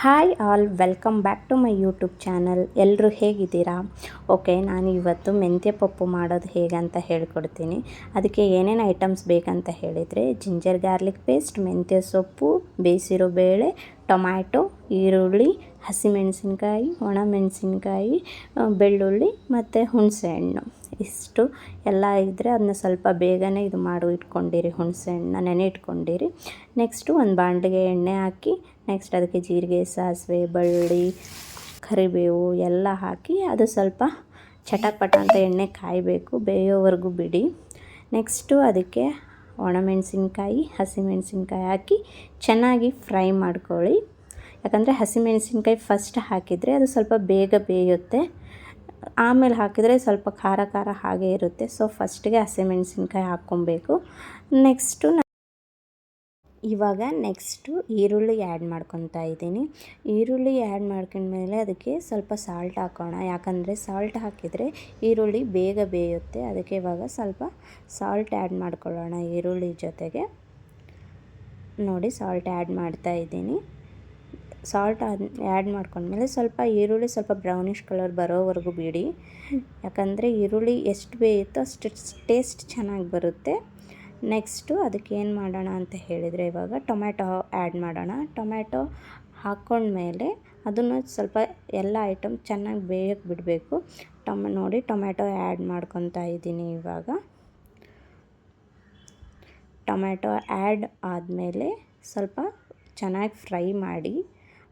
Hi all, welcome back to my YouTube channel. ಎಲ್ಲರೂ ಹೇಗಿದ್ದೀರಾ? Okay, ನಾನು ಇವತ್ತು ಮೆಂತ್ಯ ಪಪ್ಪು ಮಾಡೋದು ಹೇಗೆ ಅಂತ ಹೇಳ್ಕೊಡ್ತೀನಿ. ಅದಕ್ಕೆ ಏನೇನು ಐಟಮ್ಸ್ ಬೇಕಂತ ಹೇಳಿದರೆ, ಜಿಂಜರ್ ಗಾರ್ಲಿಕ್ ಪೇಸ್ಟ್, ಮೆಂತ್ಯ ಸೊಪ್ಪು, ಬೇಯಿಸಿರೋ ಬೇಳೆ, ಟೊಮ್ಯಾಟೊ, ಈರುಳ್ಳಿ, ಹಸಿಮೆಣಸಿನ್ಕಾಯಿ, ಒಣಮೆಣಸಿನ್ಕಾಯಿ, ಬೆಳ್ಳುಳ್ಳಿ ಮತ್ತು ಹುಣಸೆಹಣ್ಣು. ಇಷ್ಟು ಎಲ್ಲ ಇದ್ದರೆ ಅದನ್ನ ಸ್ವಲ್ಪ ಬೇಗನೆ ಇದು ಮಾಡಿ ಇಟ್ಕೊಂಡಿರಿ. ಹುಣಸೆಹಣ್ಣನ್ನ ನೆನೆ ಇಟ್ಕೊಂಡಿರಿ. ನೆಕ್ಸ್ಟು ಒಂದು ಬಾಣಲೆಗೆ ಎಣ್ಣೆ ಹಾಕಿ, ನೆಕ್ಸ್ಟ್ ಅದಕ್ಕೆ ಜೀರಿಗೆ, ಸಾಸಿವೆ, ಬೆಳ್ಳುಳ್ಳಿ, ಕರಿಬೇವು ಎಲ್ಲ ಹಾಕಿ ಅದು ಸ್ವಲ್ಪ ಚಟಪಟ ಅಂತ ಎಣ್ಣೆ ಕಾಯಬೇಕು, ಬೇಯೋವರೆಗೂ ಬಿಡಿ. ನೆಕ್ಸ್ಟು ಅದಕ್ಕೆ ಒಣಮೆಣಸಿನ್ಕಾಯಿ, ಹಸಿಮೆಣಸಿನ್ಕಾಯಿ ಹಾಕಿ ಚೆನ್ನಾಗಿ ಫ್ರೈ ಮಾಡ್ಕೊಳ್ಳಿ. ಯಾಕಂದರೆ ಹಸಿಮೆಣಸಿನ್ಕಾಯಿ ಫಸ್ಟ್ ಹಾಕಿದರೆ ಅದು ಸ್ವಲ್ಪ ಬೇಗ ಬೇಯುತ್ತೆ, ಆಮೇಲೆ ಹಾಕಿದರೆ ಸ್ವಲ್ಪ ಖಾರ ಖಾರ ಹಾಗೆ ಇರುತ್ತೆ. ಸೊ ಫಸ್ಟಿಗೆ ಹಸಿಮೆಣಸಿನ್ಕಾಯಿ ಹಾಕ್ಕೊಬೇಕು. ನೆಕ್ಸ್ಟು ಈರುಳ್ಳಿ ಆ್ಯಡ್ ಮಾಡ್ಕೊತಾ ಇದ್ದೀನಿ. ಈರುಳ್ಳಿ ಆ್ಯಡ್ ಮಾಡ್ಕೊಂಡ್ಮೇಲೆ ಅದಕ್ಕೆ ಸ್ವಲ್ಪ ಸಾಲ್ಟ್ ಹಾಕೋಣ. ಯಾಕಂದರೆ ಸಾಲ್ಟ್ ಹಾಕಿದರೆ ಈರುಳ್ಳಿ ಬೇಗ ಬೇಯುತ್ತೆ. ಅದಕ್ಕೆ ಇವಾಗ ಸ್ವಲ್ಪ ಸಾಲ್ಟ್ ಆ್ಯಡ್ ಮಾಡ್ಕೊಳ್ಳೋಣ ಈರುಳ್ಳಿ ಜೊತೆಗೆ. ನೋಡಿ, ಸಾಲ್ಟ್ ಆ್ಯಡ್ ಮಾಡ್ತಾ ಇದ್ದೀನಿ. ಸಾಲ್ಟ್ ಆ್ಯಡ್ ಮಾಡ್ಕೊಂಡ್ಮೇಲೆ ಸ್ವಲ್ಪ ಈರುಳ್ಳಿ ಸ್ವಲ್ಪ ಬ್ರೌನಿಷ್ ಕಲರ್ ಬರೋವರೆಗೂ ಬಿಡಿ. ಯಾಕಂದರೆ ಈರುಳ್ಳಿ ಎಷ್ಟು ಬೇಯುತ್ತೋ ಅಷ್ಟು ಟೇಸ್ಟ್ ಚೆನ್ನಾಗಿ ಬರುತ್ತೆ. ನೆಕ್ಸ್ಟು ಅದಕ್ಕೆ ಏನು ಮಾಡೋಣ ಅಂತ ಹೇಳಿದರೆ, ಇವಾಗ ಟೊಮ್ಯಾಟೊ ಆ್ಯಡ್ ಮಾಡೋಣ. ಟೊಮ್ಯಾಟೊ ಹಾಕ್ಕೊಂಡ್ಮೇಲೆ ಅದನ್ನು ಸ್ವಲ್ಪ ಎಲ್ಲ ಐಟಮ್ ಚೆನ್ನಾಗಿ ಬೇಯಕ್ಕೆ ಬಿಡಬೇಕು. ನೋಡಿ, ಟೊಮ್ಯಾಟೊ ಆ್ಯಡ್ ಮಾಡ್ಕೊತಾ ಇದ್ದೀನಿ. ಇವಾಗ ಟೊಮ್ಯಾಟೊ ಆ್ಯಡ್ ಆದಮೇಲೆ ಸ್ವಲ್ಪ ಚೆನ್ನಾಗಿ ಫ್ರೈ ಮಾಡಿ,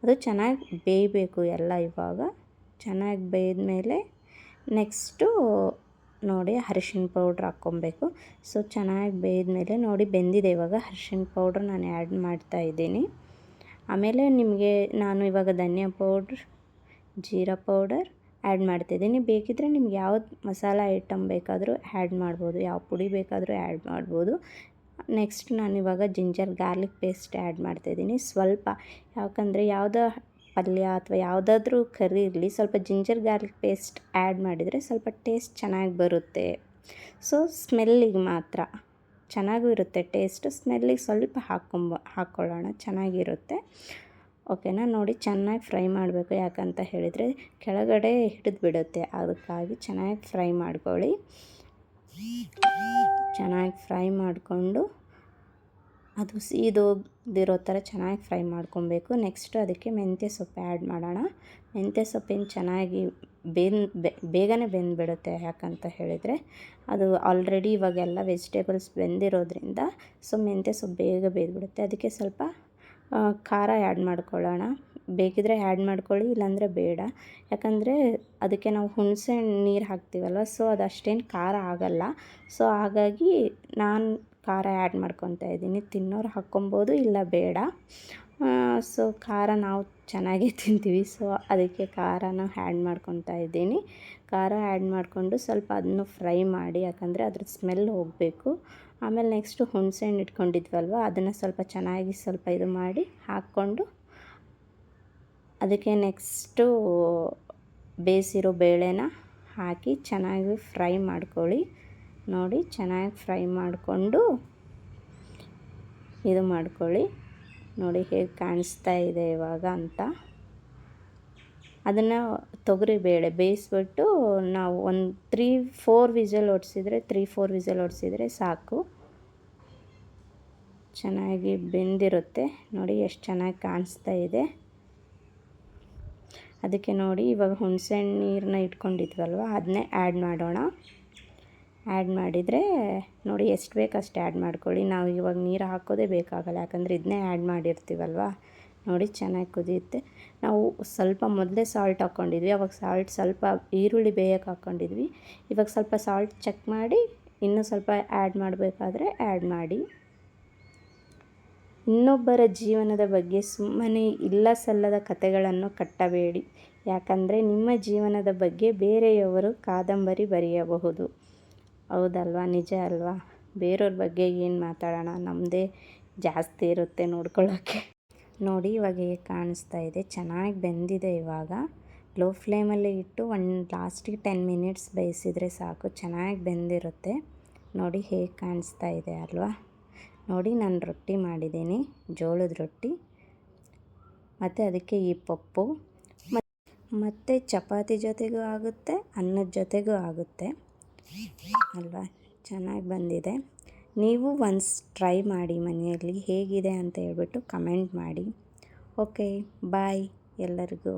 ಅದು ಚೆನ್ನಾಗಿ ಬೇಯಬೇಕು ಎಲ್ಲ. ಇವಾಗ ಚೆನ್ನಾಗಿ ಬೇಯ್ದಮೇಲೆ ನೆಕ್ಸ್ಟು ನೋಡಿ ಅರಿಶಿಣ ಪೌಡ್ರ್ ಹಾಕ್ಕೊಬೇಕು. ಸೊ ಚೆನ್ನಾಗಿ ಬೇಯ್ದಮೇಲೆ ನೋಡಿ ಬೆಂದಿದೆ. ಇವಾಗ ಅರಿಶಿಣ ಪೌಡ್ರ್ ನಾನು ಆ್ಯಡ್ ಮಾಡ್ತಾಯಿದ್ದೀನಿ. ಆಮೇಲೆ ನಿಮಗೆ ನಾನು ಇವಾಗ ಧನಿಯಾ ಪೌಡ್ರ್, ಜೀರಾ ಪೌಡರ್ ಆ್ಯಡ್ ಮಾಡ್ತಿದ್ದೀನಿ. ಬೇಕಿದ್ದರೆ ನಿಮ್ಗೆ ಯಾವ್ದು ಮಸಾಲ ಐಟಮ್ ಬೇಕಾದರೂ ಆ್ಯಡ್ ಮಾಡ್ಬೋದು, ಯಾವ ಪುಡಿ ಬೇಕಾದರೂ ಆ್ಯಡ್ ಮಾಡ್ಬೋದು. ನೆಕ್ಸ್ಟ್ ನಾನಿವಾಗ ಜಿಂಜರ್ ಗಾರ್ಲಿಕ್ ಪೇಸ್ಟ್ ಆ್ಯಡ್ ಮಾಡ್ತಾಯಿದ್ದೀನಿ ಸ್ವಲ್ಪ. ಯಾಕಂದರೆ ಯಾವುದೋ ಪಲ್ಯ ಅಥವಾ ಯಾವುದಾದ್ರೂ ಕರಿ ಇರಲಿ, ಸ್ವಲ್ಪ ಜಿಂಜರ್ ಗಾರ್ಲಿಕ್ ಪೇಸ್ಟ್ ಆ್ಯಡ್ ಮಾಡಿದರೆ ಸ್ವಲ್ಪ ಟೇಸ್ಟ್ ಚೆನ್ನಾಗಿ ಬರುತ್ತೆ. ಸೊ ಸ್ಮೆಲ್ಲಿಗೆ ಮಾತ್ರ ಚೆನ್ನಾಗೂ ಇರುತ್ತೆ ಟೇಸ್ಟ್, ಸ್ಮೆಲ್ಲಿಗೆ ಸ್ವಲ್ಪ ಹಾಕ್ಕೊಳ್ಳೋಣ, ಚೆನ್ನಾಗಿರುತ್ತೆ. ಓಕೆನಾ? ನೋಡಿ, ಚೆನ್ನಾಗಿ ಫ್ರೈ ಮಾಡಬೇಕು. ಯಾಕಂತ ಹೇಳಿದರೆ ಕೆಳಗಡೆ ಹಿಡಿದು ಬಿಡುತ್ತೆ, ಅದಕ್ಕಾಗಿ ಚೆನ್ನಾಗಿ ಫ್ರೈ ಮಾಡ್ಕೊಳ್ಳಿ. ಚೆನ್ನಾಗಿ ಫ್ರೈ ಮಾಡಿಕೊಂಡು ಅದು ಸೀದೋಗ್ದಿರೋ ಥರ ಚೆನ್ನಾಗಿ ಫ್ರೈ ಮಾಡ್ಕೊಬೇಕು. ನೆಕ್ಸ್ಟು ಅದಕ್ಕೆ ಮೆಂತ್ಯ ಸೊಪ್ಪು ಆ್ಯಡ್ ಮಾಡೋಣ. ಮೆಂತ್ಯ ಸೊಪ್ಪಿನ ಚೆನ್ನಾಗಿ ಬೇಗನೆ ಬೆಂದುಬಿಡುತ್ತೆ. ಯಾಕಂತ ಹೇಳಿದರೆ ಅದು ಆಲ್ರೆಡಿ ಇವಾಗೆಲ್ಲ ವೆಜಿಟೇಬಲ್ಸ್ ಬೆಂದಿರೋದ್ರಿಂದ ಸೊ ಮೆಂತ್ಯ ಸೊಪ್ಪು ಬೇಗ ಬೇಯ್ದುಬಿಡುತ್ತೆ. ಅದಕ್ಕೆ ಸ್ವಲ್ಪ ಖಾರ ಆ್ಯಡ್ ಮಾಡ್ಕೊಳ್ಳೋಣ. ಬೇಕಿದ್ರೆ ಆ್ಯಡ್ ಮಾಡ್ಕೊಳ್ಳಿ, ಇಲ್ಲಾಂದರೆ ಬೇಡ. ಯಾಕಂದರೆ ಅದಕ್ಕೆ ನಾವು ಹುಣಸೆ ನೀರು ಹಾಕ್ತೀವಲ್ವ, ಸೊ ಅದು ಅಷ್ಟೇನು ಖಾರ ಆಗಲ್ಲ. ಸೊ ಹಾಗಾಗಿ ನಾನು ಖಾರ ಆ್ಯಡ್ ಮಾಡ್ಕೊತಾ ಇದ್ದೀನಿ. ತಿನ್ನೋರು ಹಾಕ್ಕೊಬೋದು, ಇಲ್ಲ ಬೇಡ. ಸೊ ಖಾರ ನಾವು ಚೆನ್ನಾಗಿ ತಿಂತೀವಿ, ಸೊ ಅದಕ್ಕೆ ಖಾರನ ಆ್ಯಡ್ ಮಾಡ್ಕೊತಾ ಇದ್ದೀನಿ. ಖಾರ ಆ್ಯಡ್ ಮಾಡಿಕೊಂಡು ಸ್ವಲ್ಪ ಅದನ್ನು ಫ್ರೈ ಮಾಡಿ, ಯಾಕಂದರೆ ಅದ್ರ ಸ್ಮೆಲ್ ಹೋಗಬೇಕು. ಆಮೇಲೆ ನೆಕ್ಸ್ಟು ಹುಣಸೆಹಣ್ಣು ಇಟ್ಕೊಂಡಿದ್ವಲ್ವ, ಅದನ್ನು ಸ್ವಲ್ಪ ಚೆನ್ನಾಗಿ ಸ್ವಲ್ಪ ಇದು ಮಾಡಿ ಹಾಕ್ಕೊಂಡು ಅದಕ್ಕೆ ನೆಕ್ಸ್ಟು ಬೇಯಿಸಿರೋ ಬೇಳೆನ ಹಾಕಿ ಚೆನ್ನಾಗಿ ಫ್ರೈ ಮಾಡ್ಕೊಳ್ಳಿ. ನೋಡಿ, ಚೆನ್ನಾಗಿ ಫ್ರೈ ಮಾಡಿಕೊಂಡು ಇದು ಮಾಡ್ಕೊಳ್ಳಿ. ನೋಡಿ ಹೇಗೆ ಕಾಣಿಸ್ತಾ ಇದೆ ಇವಾಗ ಅಂತ. ಅದನ್ನು ತೊಗರಿಬೇಳೆ ಬೇಯಿಸ್ಬಿಟ್ಟು ನಾವು ಒಂದು 3-4 ವಿಸಲ್ ಹೊಡ್ಸಿದ್ರೆ ಸಾಕು. ಚೆನ್ನಾಗಿ ಬೆಂದಿರುತ್ತೆ. ನೋಡಿ ಎಷ್ಟು ಚೆನ್ನಾಗಿ ಕಾಣಿಸ್ತಾ ಇದೆ. ಅದಕ್ಕೆ ನೋಡಿ ಇವಾಗ ಹುಣಸೆಹಣ್ಣು ನೀರನ್ನ ಇಟ್ಕೊಂಡಿದ್ವಲ್ವ, ಅದನ್ನೇ ಆ್ಯಡ್ ಮಾಡೋಣ. ಆ್ಯಡ್ ಮಾಡಿದರೆ ನೋಡಿ ಎಷ್ಟು ಬೇಕು ಅಷ್ಟು ಆ್ಯಡ್ ಮಾಡ್ಕೊಳ್ಳಿ. ನಾವು ಇವಾಗ ನೀರು ಹಾಕೋದೇ ಬೇಕಾಗಲ್ಲ, ಯಾಕಂದರೆ ಇದನ್ನೇ ಆ್ಯಡ್ ಮಾಡಿರ್ತೀವಲ್ವ. ನೋಡಿ ಚೆನ್ನಾಗಿ ಕುದಿಯುತ್ತೆ. ನಾವು ಸ್ವಲ್ಪ ಮೊದಲೇ ಸಾಲ್ಟ್ ಹಾಕ್ಕೊಂಡಿದ್ವಿ, ಅವಾಗ ಸಾಲ್ಟ್ ಸ್ವಲ್ಪ ಈರುಳ್ಳಿ ಬೇಯಕ್ಕೆ ಹಾಕ್ಕೊಂಡಿದ್ವಿ. ಇವಾಗ ಸ್ವಲ್ಪ ಸಾಲ್ಟ್ ಚೆಕ್ ಮಾಡಿ ಇನ್ನೂ ಸ್ವಲ್ಪ ಆ್ಯಡ್ ಮಾಡಬೇಕಾದ್ರೆ ಆ್ಯಡ್ ಮಾಡಿ. ಇನ್ನೊಬ್ಬರ ಜೀವನದ ಬಗ್ಗೆ ಸುಮ್ಮನೆ ಇಲ್ಲ ಸಲ್ಲದ ಕಥೆಗಳನ್ನು ಕಟ್ಟಬೇಡಿ. ಯಾಕಂದರೆ ನಿಮ್ಮ ಜೀವನದ ಬಗ್ಗೆ ಬೇರೆಯವರು ಕಾದಂಬರಿ ಬರೆಯಬಹುದು. ಹೌದಲ್ವಾ? ನಿಜ ಅಲ್ವಾ? ಬೇರೆಯವ್ರ ಬಗ್ಗೆ ಏನು ಮಾತಾಡೋಣ, ನಮ್ಮದೇ ಜಾಸ್ತಿ ಇರುತ್ತೆ ನೋಡ್ಕೊಳ್ಳೋಕ್ಕೆ. ನೋಡಿ ಇವಾಗ ಹೇಗೆ ಕಾಣಿಸ್ತಾ ಇದೆ, ಚೆನ್ನಾಗಿ ಬೆಂದಿದೆ. ಇವಾಗ ಲೋ ಫ್ಲೇಮಲ್ಲಿ ಇಟ್ಟು ಲಾಸ್ಟಿಗೆ 10 ಮಿನಿಟ್ಸ್ ಬೇಯಿಸಿದರೆ ಸಾಕು, ಚೆನ್ನಾಗಿ ಬೆಂದಿರುತ್ತೆ. ನೋಡಿ ಹೇಗೆ ಕಾಣಿಸ್ತಾ ಇದೆ ಅಲ್ವಾ? ನೋಡಿ, ನಾನು ರೊಟ್ಟಿ ಮಾಡಿದ್ದೀನಿ, ಜೋಳದ ರೊಟ್ಟಿ. ಮತ್ತು ಅದಕ್ಕೆ ಈ ಪಪ್ಪು ಮತ್ತು ಚಪಾತಿ ಜೊತೆಗೂ ಆಗುತ್ತೆ, ಅನ್ನದ ಜೊತೆಗೂ ಆಗುತ್ತೆ ಅಲ್ವಾ. ಚೆನ್ನಾಗಿ ಬಂದಿದೆ. ನೀವು ಒನ್ಸ್ ಟ್ರೈ ಮಾಡಿ ಮನೆಯಲ್ಲಿ ಹೇಗಿದೆ ಅಂತ ಹೇಳ್ಬಿಟ್ಟು ಕಮೆಂಟ್ ಮಾಡಿ. ಓಕೆ, ಬಾಯ್ ಎಲ್ಲರಿಗೂ.